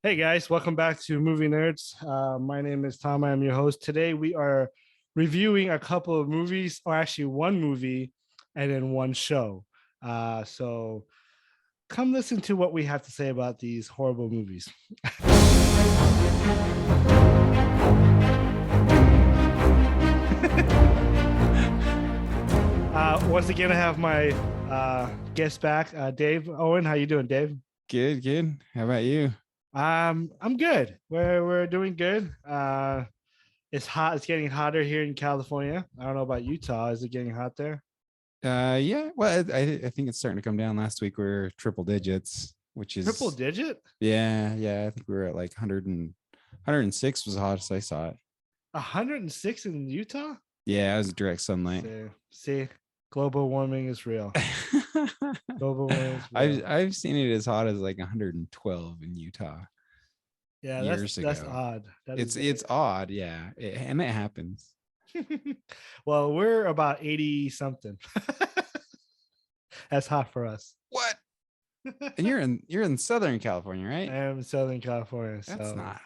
Hey guys, welcome back to Movie Nerds. My name is Tom. I am your host. Today we are reviewing a couple of movies, or actually one movie and then one show. So come listen to what we have to say about these horrible movies. Once again, I have my guest back, Dave Owen. How you doing, Dave? Good, good. How about you? I'm good. We're doing good. It's hot. It's getting hotter here in California. I don't know about Utah. Is it getting hot there? Yeah. Well, I think it's starting to come down. Last week we were triple digits, which Triple is digit? yeah. I think we were at like 106 was the hottest I saw it. 106 in Utah? Yeah, it was direct sunlight. See, global warming is real. Global warming is I've real. I've seen it as hot as like 112 in Utah Yeah, years that's ago. odd. That is It's odd, yeah, and it happens. well, we're about 80 something. That's hot for us. What? And you're in Southern California, I right? am in Southern California, That's so not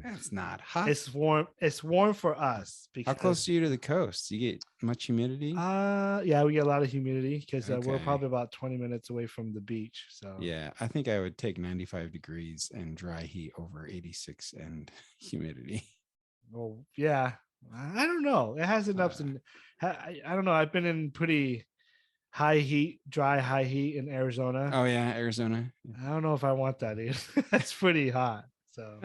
that's not hot. it's warm. It's warm for us How close because are you to the coast? You get much humidity? yeah, we get a lot of humidity because we're Okay. probably about 20 minutes away from the beach. So Yeah, I think I would take 95 degrees and dry heat over 86 and humidity. well, yeah, I don't know. It has an Uh, ups and I don't know. I've been in pretty high heat, dry high heat in Arizona. oh yeah, Arizona. I don't know if I want that either. That's pretty hot. So,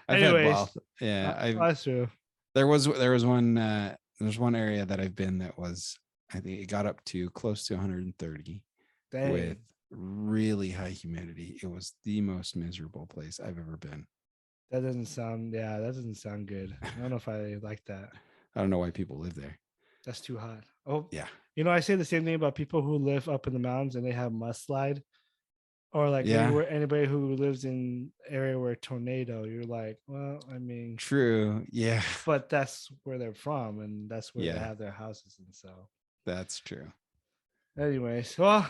I've had anyways, both. Yeah, I've that's true. there was one there's one area that I've been that was I think it got up to close to 130 with Dang, really high humidity. It was the most miserable place I've ever been. that doesn't sound. Yeah, that doesn't sound good. I don't know if I like that. I don't know why people live there. That's too hot. Oh, Yeah. I say the same thing about people who live up in the mountains and they have mudslide, or like Yeah. anywhere anybody who lives in area where tornado. You're like, well, I mean, True. Yeah. but that's where they're from, and that's where they Yeah. have their houses, and so. That's true. Anyways, well,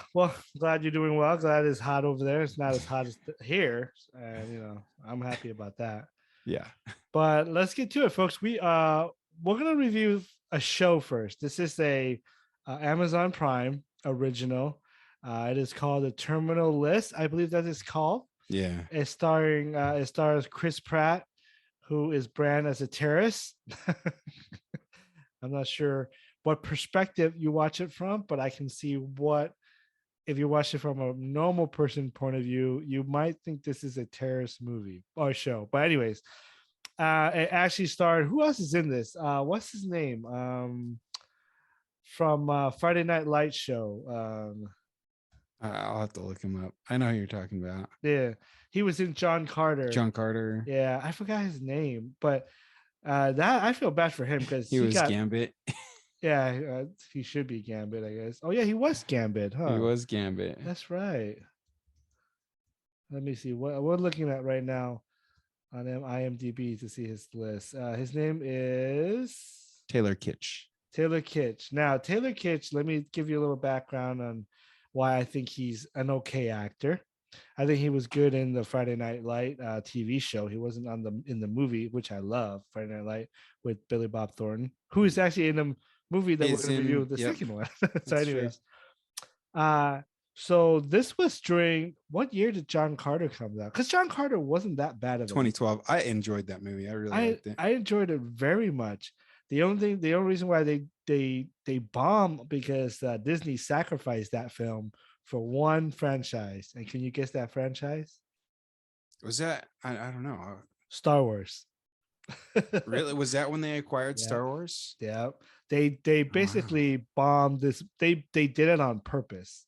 glad you're doing well. Glad it's hot over there. It's not as hot as here, and I'm happy about that. Yeah. But let's get to it, folks. We're gonna review a show first. This is a Amazon Prime original. It is called The Terminal List. I believe that is called. Yeah. It stars Chris Pratt, who is branded as a terrorist. I'm not sure what perspective you watch it from, but I can see what if you watch it from a normal person point of view, you might think this is a terrorist movie or show. But anyways, it actually starred. Who else is in this? What's his name? From Friday Night Lights show. I'll have to look him up. I know who you're talking about. Yeah, he was in John Carter. John Carter. Yeah, I forgot his name, but that I feel bad for him because He he was got. Gambit. Yeah, he should be Gambit, I guess. Oh yeah, he was Gambit, He huh? was Gambit. That's right. Let me see what we're looking at right now on IMDb to see his list. His name is Taylor Kitsch. Taylor Kitsch. Now, Taylor Kitsch, let me give you a little background on why I think he's an okay actor. I think he was good in the Friday Night Light TV show. He wasn't on in the movie, which I love, Friday Night Light with Billy Bob Thornton, who is actually in the movie that we're He's going to review, in. the Yep, second one. So, that's true. anyways, uh, so this was during what year did John Carter come out? Because John Carter wasn't that bad of a movie. 2012. I enjoyed that movie. I really liked it. I enjoyed it very much. The only reason why they bomb because Disney sacrificed that film for one franchise. And can you guess that franchise? Was that? I don't know. Star Wars. Really? Was that when they acquired Yeah. Star Wars? Yeah. They Wow. basically bombed this. They did it on purpose.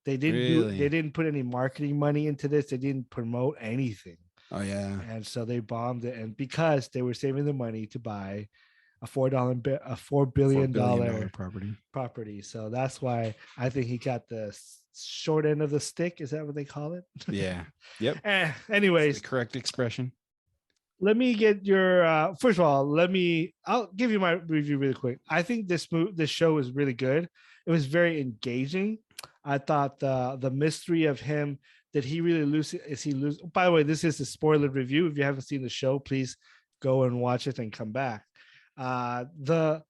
They Really? didn't put any marketing money into this. They didn't promote anything. Oh yeah. And so they bombed it. And because they were saving the money to buy a $4 billion property. So that's why I think he got the short end of the stick. Is that what they call it? Yeah. Yep. Anyways, That's the correct expression. let me get your first of all, I'll give you my review really quick. I think this show is really good. It was very engaging. I thought the mystery of him did he really lose? Is he lose? By the way, this is a spoiler review. If you haven't seen the show, please go and watch it and come back. The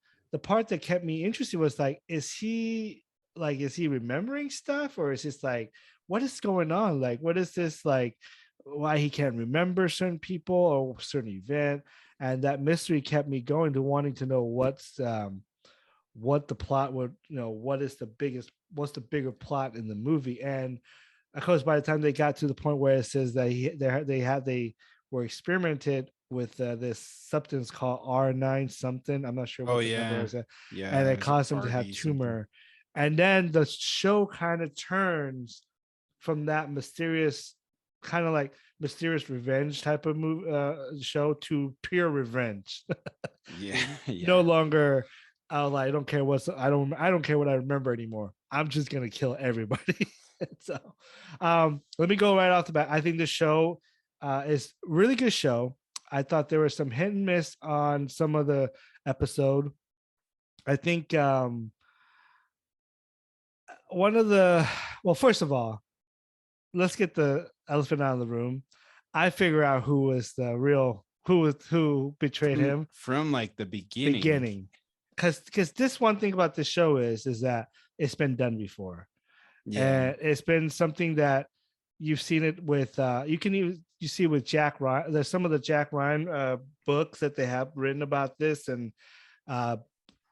part that kept me interested was like, is he remembering stuff, or is this like, what is going on? Like, what is this like? Why he can't remember certain people or certain event? And that mystery kept me going to wanting to know what the plot would, what's the bigger plot in the movie. And of course, by the time they got to the point where it says that they were experimented with this substance called R9 something. I'm not sure Oh what the number yeah, is, yeah. and it There's caused them to have RD something. tumor. And then the show kind of turns from that mysterious, kind of like mysterious revenge type of show to pure revenge. Yeah, No yeah. longer, I don't care I don't care what I remember anymore. I'm just gonna kill everybody. So, let me go right off the bat. I think this show is really good show. I thought there was some hit and miss on some of the episode. I think one of the well, first of all, let's get the elephant out of the room. I figure out who was the real who betrayed him From like the beginning. Because this one thing about the show is that it's been done before. Yeah. And it's been something that you've seen it with you see with Jack Ryan. There's some of the Jack Ryan books that they have written about this, and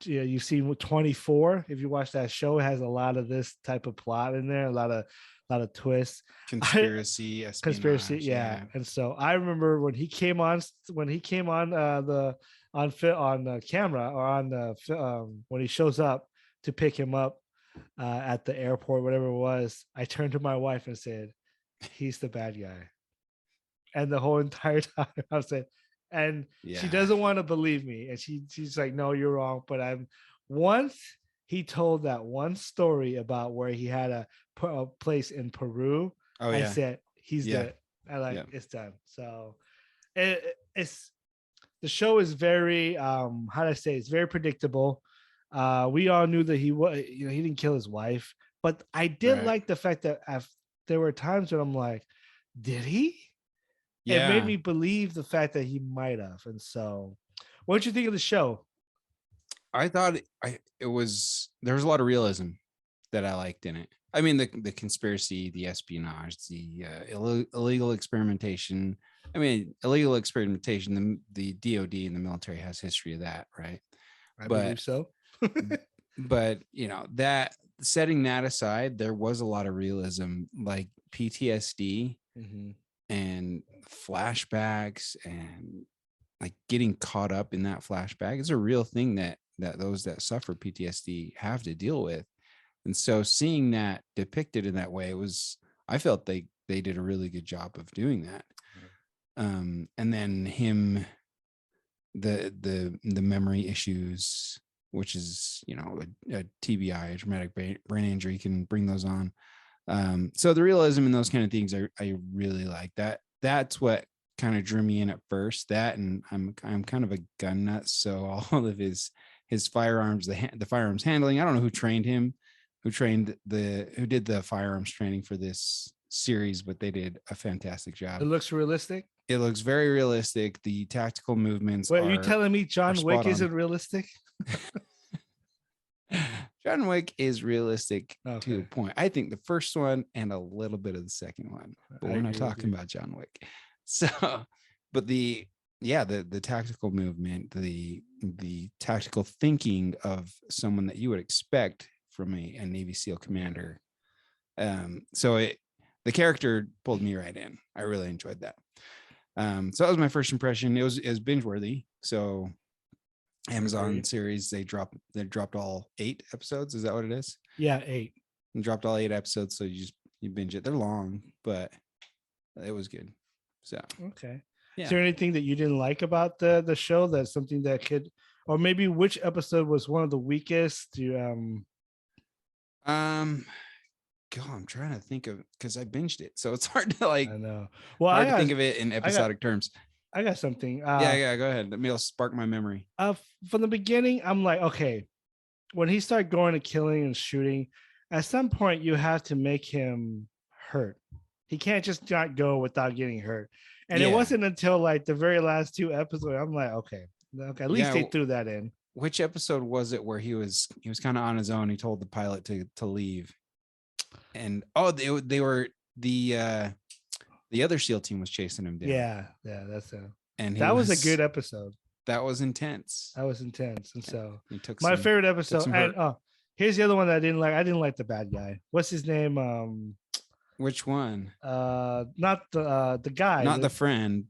you've seen with 24. If you watch that show, it has a lot of this type of plot in there, a lot of twists, Conspiracy, espionage. yeah. And so I remember when he came on the on camera, or on the when he shows up to pick him up at the airport, whatever it was, I turned to my wife and said, he's the bad guy. And the whole entire time I said, and she doesn't want to believe me. And she's like, no, you're wrong. But once he told that one story about where he had a place in Peru, I said, he's dead. It's done. So it's the show is very how do I say, it's very predictable. We all knew that he didn't kill his wife, but I did like the fact that there were times when I'm like, did he? It made me believe the fact that he might have. And so, what did you think of the show? I thought there was a lot of realism that I liked in it. I mean, the conspiracy, the espionage, the illegal experimentation. I mean, illegal experimentation. The DOD and the military has history of that, right? I believe so. But that, setting that aside, there was a lot of realism, like PTSD and flashbacks, and like getting caught up in that flashback is a real thing that those that suffer PTSD have to deal with. And so seeing that depicted in that way, I felt they did a really good job of doing that. And then him, the memory issues, which is a TBI, a traumatic brain injury, can bring those on. So the realism in those kind of things, I really like that. That's what kind of drew me in at first. That, and I'm kind of a gun nut, so all of his firearms, the firearms handling, I don't know who trained him, who did the firearms training for this series, but they did a fantastic job. It looks realistic. It looks very realistic. The tactical movements. Wait, are you telling me John Wick isn't realistic? John Wick is realistic to a point. I think the first one and a little bit of the second one, but we're not talking about John Wick. So, but the tactical movement, the tactical thinking of someone that you would expect from a Navy SEAL commander. So the character pulled me right in. I really enjoyed that. So that was my first impression. It was binge worthy. So Amazon series, they dropped all 8 episodes. Is that what it is? Yeah, 8. And dropped all 8 episodes. So you binge it. They're long, but it was good. So okay. Yeah. Is there anything that you didn't like about the show? That's something that could, or maybe which episode was one of the weakest? God, I'm trying to think of, because I binged it, so it's hard to I know. Well, hard to think of it in episodic terms. I got something. Yeah, go ahead. Let me spark my memory. From the beginning, I'm like, okay, when he started going to killing and shooting, at some point you have to make him hurt. He can't just not go without getting hurt. And it Yeah. wasn't until like the very last two episodes, I'm like, okay, at least they threw that in. Which episode was it where he was kind of on his own? He told the pilot to leave, and they were the other SEAL team was chasing him down. Yeah, that's a and that was a good episode. That was intense. And so he took my favorite episode. And here's the other one that I didn't like. I didn't like the bad guy. What's his name? Which one? Not the guy. Not the friend.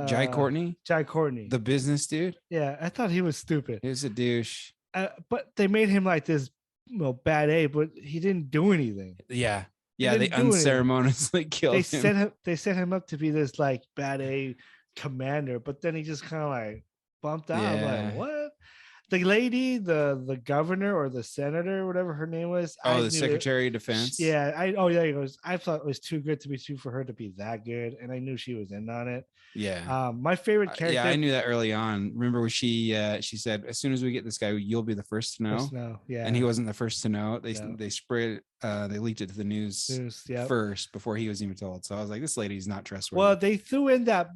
Jai Courtney. The business dude. Yeah, I thought he was stupid. He was a douche. But they made him like this, bad A, but he didn't do anything. Yeah. They unceremoniously killed him. They set him up to be this like bad A commander, but then he just kind of like bumped out. Yeah. I'm like, what? The lady, the governor or the senator, whatever her name was. The Secretary of Defense. Yeah. He goes. I thought it was too good to be true for her to be that good, and I knew she was in on it. Yeah. My favorite character. Yeah, I knew that early on. Remember when she said, as soon as we get this guy, you'll be the first to know. Yeah. And he wasn't the first to know. They spread they leaked it to the news first before he was even told. So I was like, this lady's not trustworthy. Well, they threw in that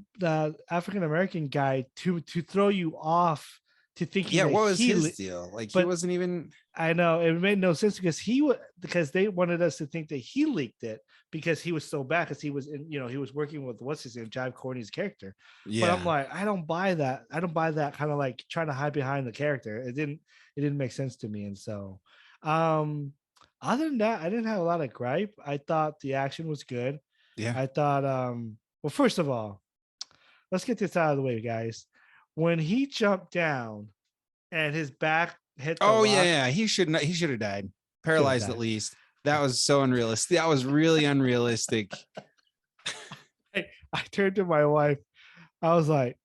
African American guy to throw you off to thinking. Yeah, what was his deal? Like, he wasn't even. I know it made no sense because they wanted us to think that he leaked it because he was so bad because he was he was working with what's his name, Jai Courtney's character. Yeah. But I'm like, I don't buy that. I don't buy that kind of like trying to hide behind the character. It didn't make sense to me. And so, other than that, I didn't have a lot of gripe. I thought the action was good. Yeah. I thought, well, first of all, let's get this out of the way, guys. When he jumped down and his back hit the rock, he should have died, paralyzed at least. That was so unrealistic. That was really unrealistic. I turned to my wife. I was like,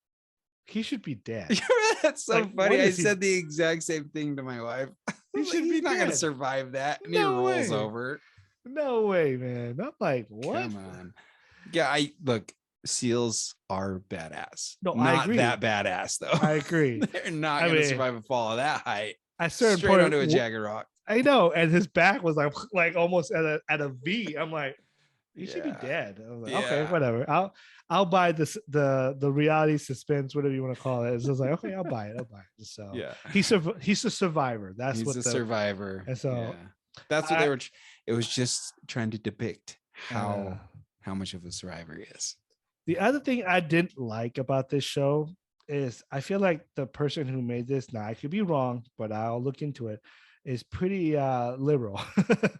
he should be dead. That's so funny. I said the exact same thing to my wife. He's not going to survive that. And he rolls over. No way, man. I'm like, what? Come on. Yeah, look, SEALs are badass. No, not I agree. That badass though. I agree. They're not going to survive a fall of that height. I started straight onto a jagged rock. I know, and his back was like almost at a V. I'm like, he should be dead. I was like, okay, whatever. I'll buy this the reality suspense, whatever you want to call it. It's just like, okay, I'll buy it. So yeah, he's a survivor. He's a survivor. And so that's what they were. It was just trying to depict how much of a survivor he is. The other thing I didn't like about this show is I feel like the person who made this, now I could be wrong, but I'll look into it, is pretty liberal,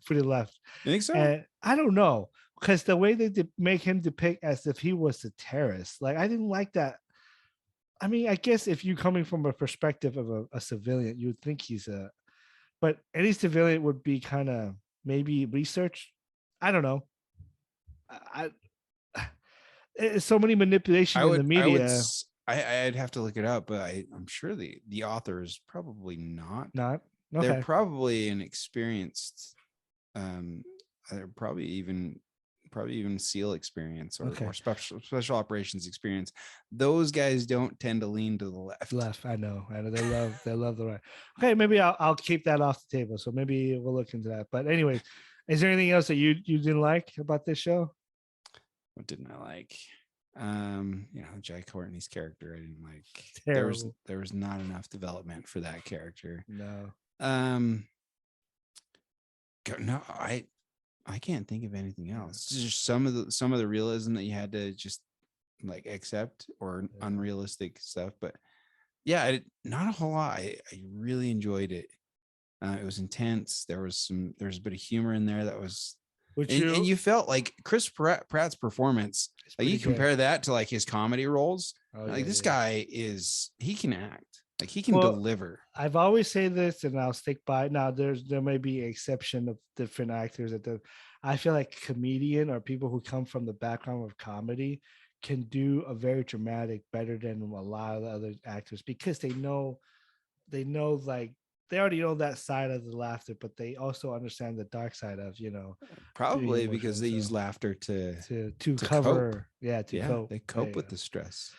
pretty left. You think so? And I don't know, because the way they make him depict as if he was a terrorist, like I didn't like that. I mean, I guess if you're coming from a perspective of a civilian, you would think but any civilian would be kind of maybe research. I don't know. It's so many manipulation in the media. I'd have to look it up, but I'm sure the author is probably not. Okay. They're probably an experienced, probably even SEAL experience or special operations experience. Those guys don't tend to lean to the left. I know. They love the right. Okay, maybe I'll keep that off the table. So maybe we'll look into that. But anyways, is there anything else that you didn't like about this show? What didn't I like? Jai Courtney's character I didn't like. Terrible. There was not enough development for that character. No. No, I can't think of anything else. Just some of the realism that you had to just like accept or unrealistic stuff. But yeah, not a whole lot. I really enjoyed it. It was intense. There was a bit of humor in there that was. And you felt like Chris Pratt's performance, like you compare that to like his comedy roles. This guy he can act, like he can deliver. I've always said this and I'll stick by it. Now there may be an exception of different actors I feel like comedian or people who come from the background of comedy can do a very dramatic better than a lot of the other actors because they know like they already know that side of the laughter, but they also understand the dark side of, probably because they use laughter to cover. Cope. Cope. They cope with the stress.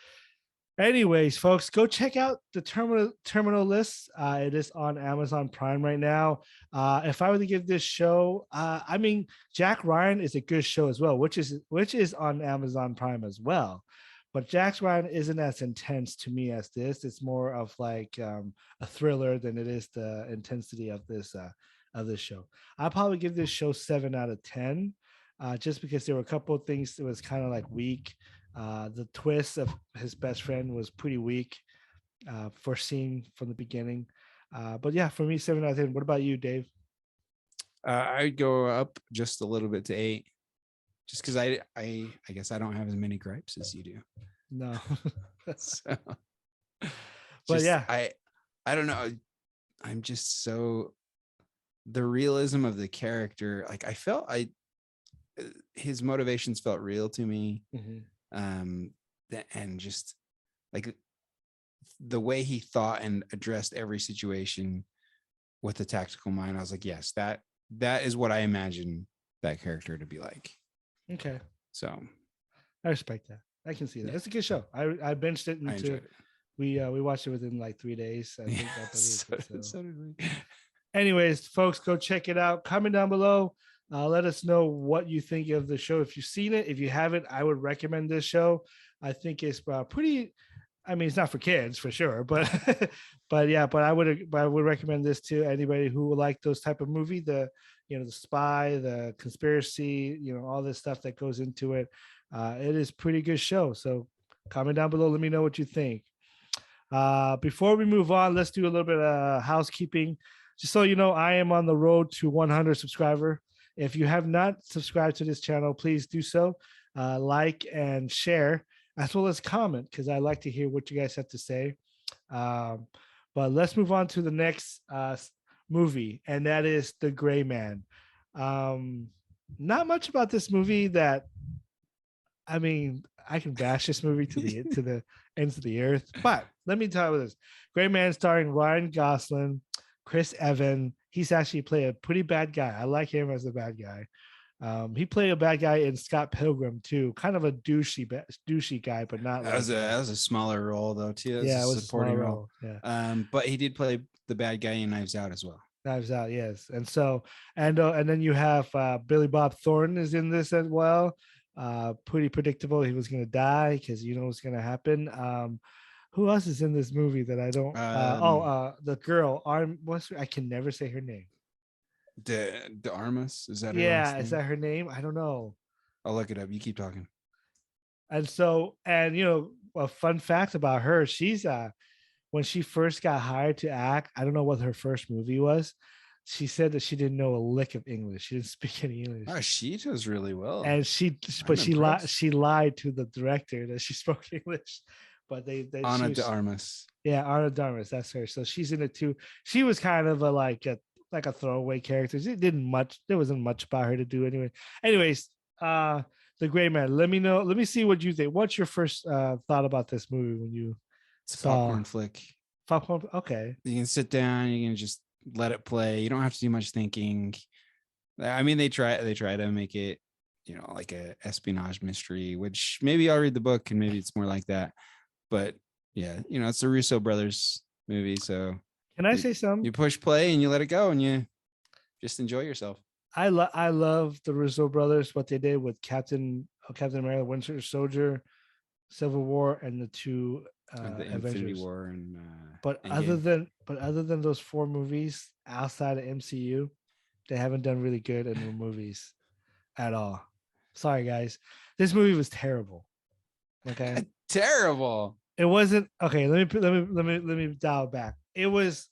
Anyways, folks, go check out the Terminal List. It is on Amazon Prime right now. If I were to give this show, I mean, Jack Ryan is a good show as well, which is on Amazon Prime as well. But Jack Ryan isn't as intense to me as this. It's more of like a thriller than it is the intensity of this show. I'll probably give this show 7 out of 10, just because there were a couple of things that was kind of like weak. The twist of his best friend was pretty weak, foreseen from the beginning. But yeah, for me, 7 out of 10. What about you, Dave? I'd go up just a little bit to 8, just because I guess I don't have as many gripes as you do. No. So, but yeah, I don't know. I'm just so the realism of the character. Like I felt his motivations felt real to me. Mm-hmm. And just like the way he thought and addressed every situation with a tactical mind, I was like, yes, that is what I imagine that character to be like. Okay, so I respect that. I can see that. It's a good show. I binged it into it. We watched it within like 3 days. I think so did we. Anyways, folks, go check it out. Comment down below. Let us know what you think of the show. If you've seen it, if you haven't, I would recommend this show. I think it's pretty. I mean, it's not for kids for sure, but but I would recommend this to anybody who would like those type of movie. The spy, the conspiracy, all this stuff that goes into it. It is pretty good show. So comment down below. Let me know what you think. Before we move on, let's do a little bit of housekeeping. Just so you know, I am on the road to 100 subscriber. If you have not subscribed to this channel, please do so. Like and share, as well as comment, because I like to hear what you guys have to say. But let's move on to the next movie, and that is The Gray Man. Not much about this movie that, I mean, I can bash this movie to the ends of the earth. But let me tell you this: Gray Man, starring Ryan Gosling, Chris Evans. He's actually played a pretty bad guy. I like him as a bad guy. He played a bad guy in Scott Pilgrim too, kind of a douchey guy, but not. That was a smaller role though too. Yeah, it was a supporting role. Yeah. But he did play the bad guy in Knives Out as well. Knives Out, yes. And so and then you have Billy Bob Thornton is in this as well. Pretty predictable. He was gonna die because you know what's gonna happen. Who else is in this movie that I don't? The girl. I can never say her name. De Armas, is that her last name? Is that her name? I don't know. I'll look it up. You keep talking. And so, and a fun fact about her: she's when she first got hired to act, I don't know what her first movie was. She said that she didn't know a lick of English. She didn't speak any English. Oh, she does really well. And she lied to the director that she spoke English. But they Ana de Armas. Yeah, Ana de Armas. That's her. So she's in it too. She was kind of a throwaway character. There wasn't much about her to do anyway. Anyways, The Gray Man. Let me see what you think. What's your first thought about this movie when you saw popcorn flick? Popcorn. Okay. You can sit down. You can just let it play. You don't have to do much thinking. I mean, they try to make it, like a espionage mystery, which maybe I'll read the book and maybe it's more like that. But yeah, it's the Russo brothers movie. So can I say something? You push play and you let it go and you just enjoy yourself. I love the Russo brothers, what they did with Captain America, Winter Soldier, Civil War, and the two the Infinity War and but other than those 4 movies outside of MCU, they haven't done really good in the movies at all. Sorry guys, this movie was terrible. Okay. Terrible. It wasn't okay. Let me dial back. It was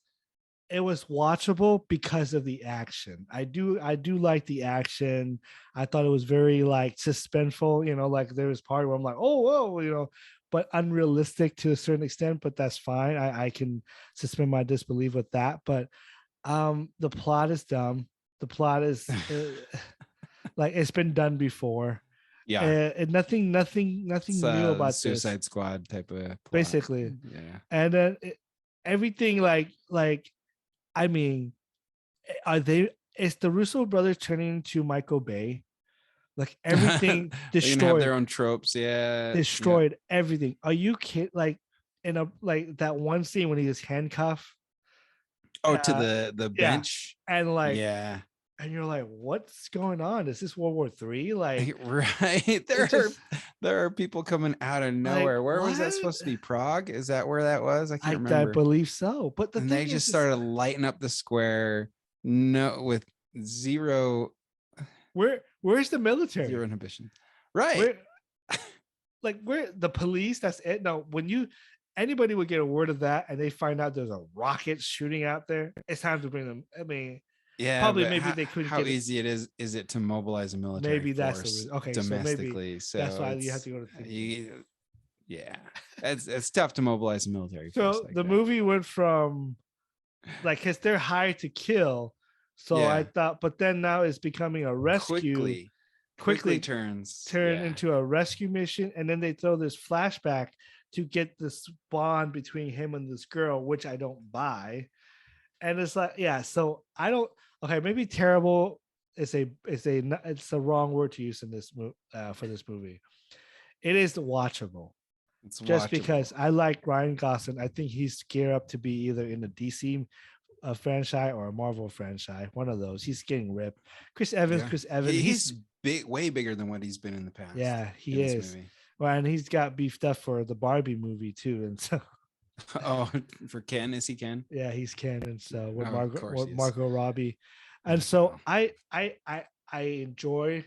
watchable because of the action. I do like the action. I thought it was very like suspenseful. Like there was part where I'm like, oh whoa, but unrealistic to a certain extent. But that's fine. I can suspend my disbelief with that. But the plot is dumb. The plot is like it's been done before. Yeah, and nothing new about Suicide Squad type of plot. Basically. Yeah, and then everything like I mean, is the Russo brothers turning into Michael Bay? Like everything destroyed. They have their own tropes. Yeah, destroyed everything. Are you kidding? Like in a like that one scene when he is handcuffed. Oh, to Uh, the yeah, bench. and like, Yeah. and you're like, what's going on? Is this World War III? Like, Right. it just There are people coming out of like nowhere. Where was that what? supposed to be? Prague? Is that where that was? I can't I remember. believe so. But the And they thing just is started lighting up the square. No, with zero where's the military? inhibition. Right. Where like where the police? That's it. No, when you anybody would get a word of that and they find out there's a rocket shooting out there, it's time to bring them. I mean, Yeah, probably but maybe they couldn't how get it. easy is it to mobilize a military Maybe that's the force reason. Okay, so maybe domestically? that's So why you have it's to go to think. yeah, it's tough to mobilize a military force So like the that. movie went from like because they're hired to kill. So I Yeah, thought, but then now it's becoming a rescue. quickly Quickly turns. turn Yeah, into a rescue mission, and then they throw this flashback to get this bond between him and this girl, which I don't buy. And it's like, yeah, so I don't. Okay, maybe terrible is it's a wrong word to use in this for this movie. It is watchable it's just watchable. because I like Ryan Gosling. I think he's geared up to be either in the DC franchise or a Marvel franchise, one of those. He's getting ripped. Yeah, Chris Evans, he's big, way bigger than what he's been in the past yeah, he in this is. movie. Well, and he's got beefed up for the Barbie movie too, and so Oh, for Ken, is he Ken? yeah, he's canon. So with Oh, of course he is. Margot Robbie, and so Wow. I enjoy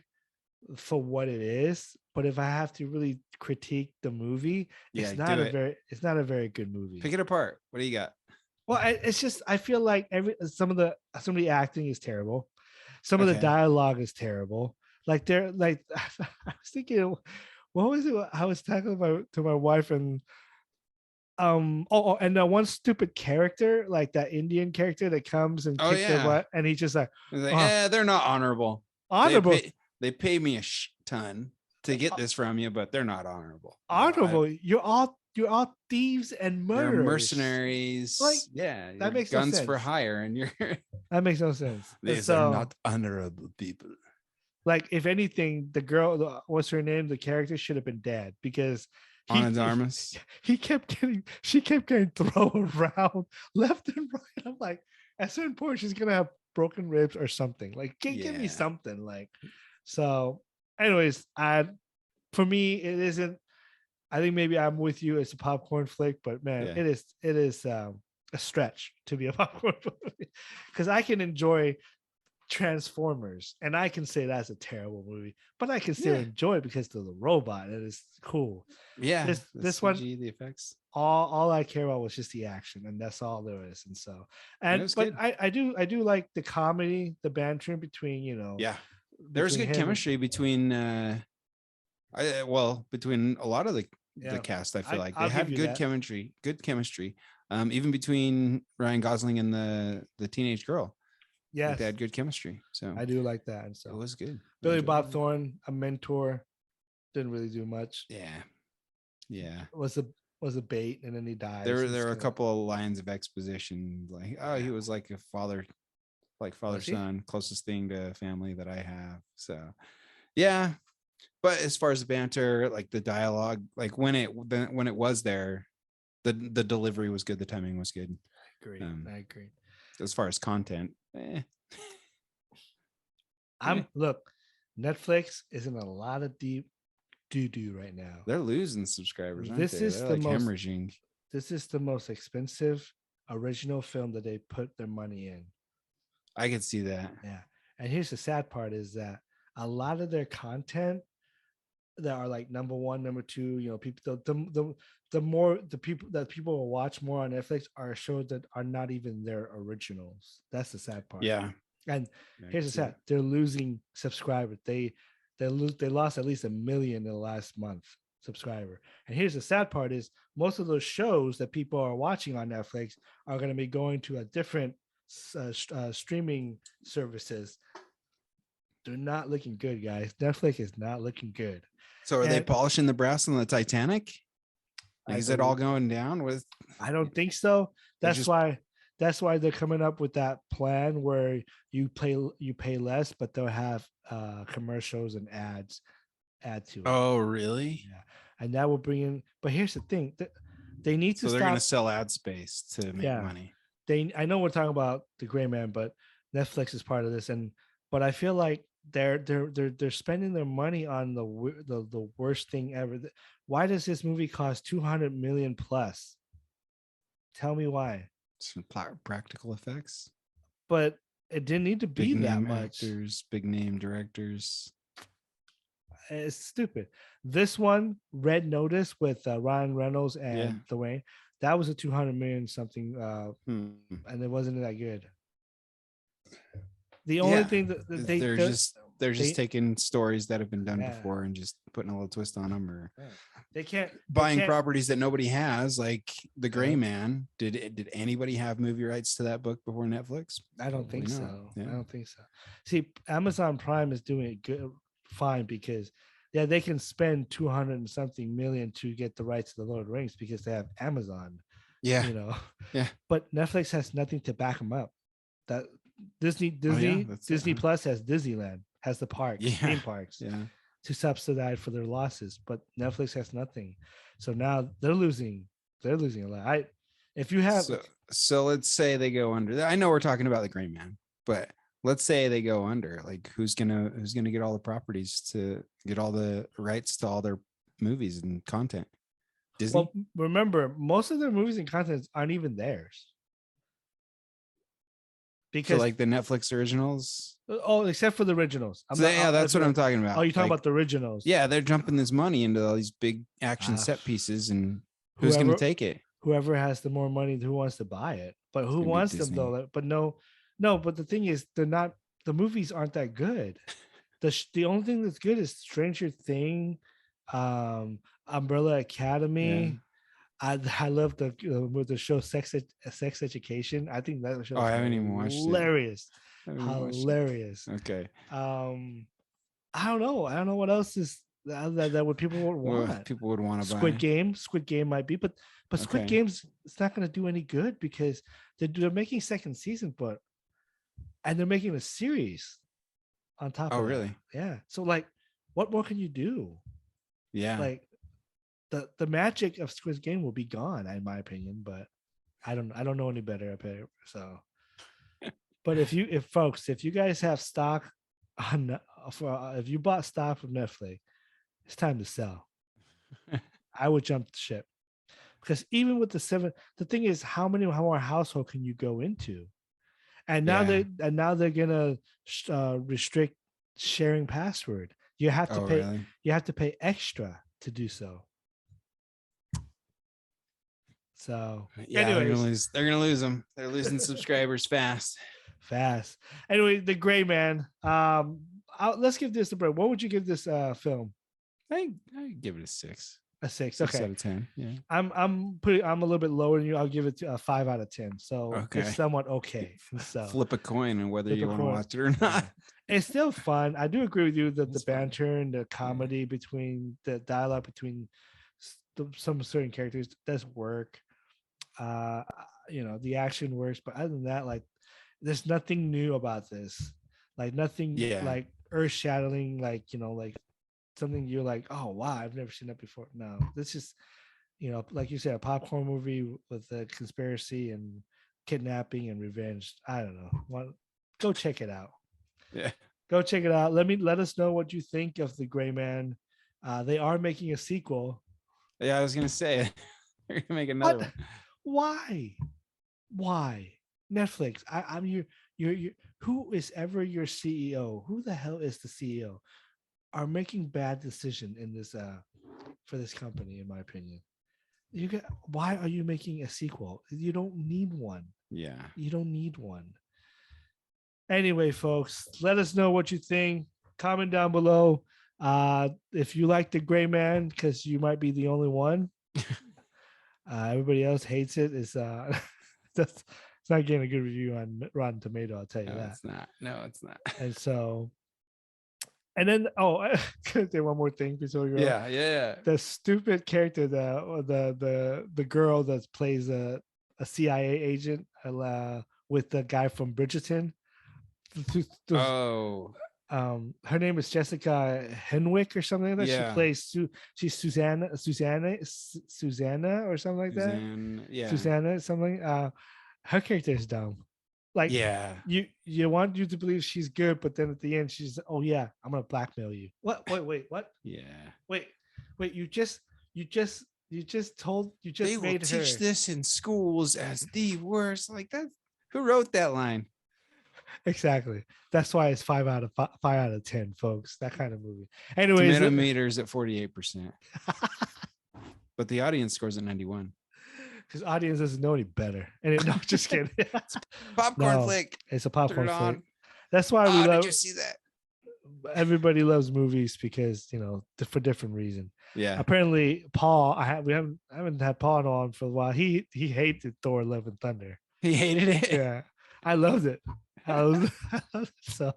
for what it is. But if I have to really critique the movie, Yeah, do it. it's not a very good movie. Pick it apart. What do you got? Well, it's just I feel like some of the acting is terrible, some of the Okay. dialogue is terrible. Like they're like I was thinking, what was it? I was talking about to my wife and and that one stupid character, like that Indian character that comes and Oh kicks their yeah. butt, and he's just like, It's like, oh, they're not honorable. honorable, They pay me a ton to get this from you, but they're not honorable. honorable. You're all thieves and You're murderers. Like mercenaries. Yeah, that you're makes no guns for sense. hire, and you're That makes no sense. And these are so, not honorable people. like, if anything, the girl, what's her name? The character should have been dead because Ana de he Armas. she kept getting thrown around left and right. I'm like, at a certain point, she's gonna have broken ribs or something. Like, give me Yeah. something. Like, so, anyways, for me, it isn't. I think maybe I'm with you. It's a popcorn flick, but man, Yeah. it is a stretch to be a popcorn flick because I can enjoy Transformers, and I can say that's a terrible movie, but I can still Yeah. enjoy it because of the robot. It is cool. Yeah. This CG, one, the effects. all I care about was just the action, and that's all there is. And so, And it and was but good. I do like the comedy, the banter between Yeah. There's good chemistry between between a lot of the cast. I feel like they I'll give had you good that. chemistry. Even between Ryan Gosling and the teenage girl. Yes, Like they had good chemistry. So I do like that. And it so was good. Billy Bob Thornton, a mentor, didn't really do much. Yeah. Yeah. Was a bait, and then he dies. There were a couple of lines of exposition, like, oh, he was like a father, like father son, closest thing to family that I have. So yeah. But as far as the banter, like the dialogue, like when it was there, the delivery was good, the timing was good. I agree. As far as content, Look, Netflix is in a lot of deep doo-doo right now. They're losing subscribers, aren't This they? is They're the like most hemorrhaging. This is the most expensive original film that they put their money in. I could see that. Yeah. And here's the sad part is that a lot of their content that are like number one, number two, people the people that people will watch more on Netflix are shows that are not even their originals. That's the sad part. Yeah. And here's the sad: they're losing subscribers. They lost at least 1 million in the last month subscriber. And here's the sad part: is most of those shows that people are watching on Netflix are going to be going to a different streaming services. They're not looking good, guys. Netflix is not looking good. So are they polishing the brass on the Titanic? Is it all going down with? I don't think so. That's why they're coming up with that plan where you pay less, but they'll have commercials and add to it. Oh, really? Yeah, and that will bring in. But here's the thing: They need So to they're going to stop. sell ad space to make Yeah, money. I know we're talking about the Gray Man, but Netflix is part of this, but I feel like they're spending their money on the worst thing ever. Why does this movie cost 200 million plus? Tell me why. Some practical effects. But it didn't need to Big be that name much. actors, big name directors. It's stupid. This one, Red Notice with Ryan Reynolds and Dwayne, that was a 200 million something, and it wasn't that good. The only thing that they're just taking stories that have been done before and just putting a little twist on them, or they can't buying properties that nobody has, like The Gray Man. Did anybody have movie rights to that book before Netflix? I don't think so. Yeah. I don't think so. See, Amazon Prime is doing it good, fine, because they can spend 200 and something million to get the rights to the Lord of the Rings because they have Amazon. Yeah. But Netflix has nothing to back them up. That Disney Plus has Disneyland, has the parks, theme parks, to subsidize for their losses, but Netflix has nothing. So now they're losing a lot. If you have so let's say they go under. I know we're talking about The Gray Man, but let's say they go under. Like who's gonna get all the properties to get all the rights to all their movies and content? Disney. Well, remember, most of their movies and content aren't even theirs. Because like the Netflix originals. Oh, except for the originals. That's what I'm talking about. Oh, you're talking about the originals. Yeah, they're jumping this money into all these big action set pieces, and who's going to take it? Whoever has the more money, who wants to buy it. But who wants them though? But no. But the thing is, they're not. The movies aren't that good. The only thing that's good is Stranger Thing, Umbrella Academy. Yeah. I love the show Sex Education. I think that show. I haven't even watched it. Hilarious. Okay. I don't know what else is that what people would want. Well, people would want to buy Squid Game might be, but Squid Game's it's not going to do any good because they're making second season, and they're making a series on top of it. Oh, really? Yeah. So like, what more can you do? Yeah. Like. The magic of Squid Game will be gone, in my opinion, but I don't know any better up here. So, but if you guys have stock on, if you bought stock from Netflix, it's time to sell. I would jump the ship because even with the thing is, how more household can you go into? And now they're gonna restrict sharing password. You have to pay. Really? You have to pay extra to do so. So anyways, they're gonna lose them. They're losing subscribers fast. Anyway, The Gray Man. Let's give this a break. What would you give this film? I give it a 6. A 6. 6 out of 10. Yeah. I'm a little bit lower than you. I'll give it a 5 out of 10. So it's somewhat okay. So flip a coin and whether you want to watch it or not. It's still fun. I do agree with you that the banter and the comedy between the dialogue between some certain characters does work. The action works, but other than that, like there's nothing new about this. Like nothing like earth-shattering, like something you're like, oh wow, I've never seen that before. No, this is like you said, a popcorn movie with a conspiracy and kidnapping and revenge. I don't know. Go check it out. Yeah. Go check it out. Let us know what you think of The Gray Man. They are making a sequel. Yeah, I was gonna say they're gonna make another one. Why? Netflix. I'm your who is ever your CEO? Who the hell is the CEO? Are making bad decision in this for this company, in my opinion. Why are you making a sequel? You don't need one. Yeah. You don't need one. Anyway, folks, let us know what you think. Comment down below. If you like The Gray Man, because you might be the only one. Everybody else hates it. It's not getting a good review on Rotten Tomato, I'll tell you that. It's not. No, it's not. And then can I say one more thing before we go? Yeah. The stupid character, the girl that plays a CIA agent with the guy from Bridgerton. her name is Jessica Henwick or something like that. Yeah. She plays she's Susanna or something like that. Yeah. Susanna something. Her character is dumb. Like, yeah, you want you to believe she's good, but then at the end she's, oh yeah, I'm gonna blackmail you. What? Wait, what? yeah. Wait, you just They will made teach her this in schools as the worst. Like that. Who wrote that line? exactly. That's why it's 5 out of 10, folks. That kind of movie. Anyways, Tomato meters at 48%, but the audience scores at 91. Because audience doesn't know any better. And no, just kidding. Popcorn flick. It's a popcorn Turn it flick. on. That's why we love. Did you see that? Everybody loves movies because for different reason. Yeah. Apparently, Paul, I haven't had Paul on for a while. He hated Thor: Love and Thunder. He hated it. Yeah, I loved it. So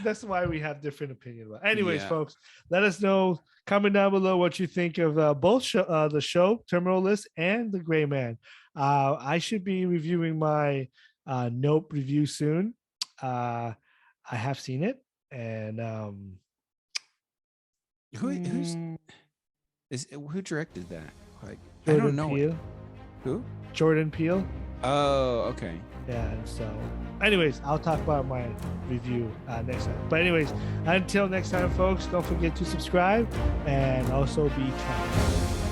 that's why we have different opinions. Anyways, folks, let us know. Comment down below what you think of both the show Terminal List and The Gray Man. I should be reviewing my Nope review soon. I have seen it, and who directed that? Like, Jordan I don't know. Peele. Who? Jordan Peele. Oh, okay. Yeah, and so anyways, I'll talk about my review next time. But anyways, until next time, folks, don't forget to subscribe and also be kind.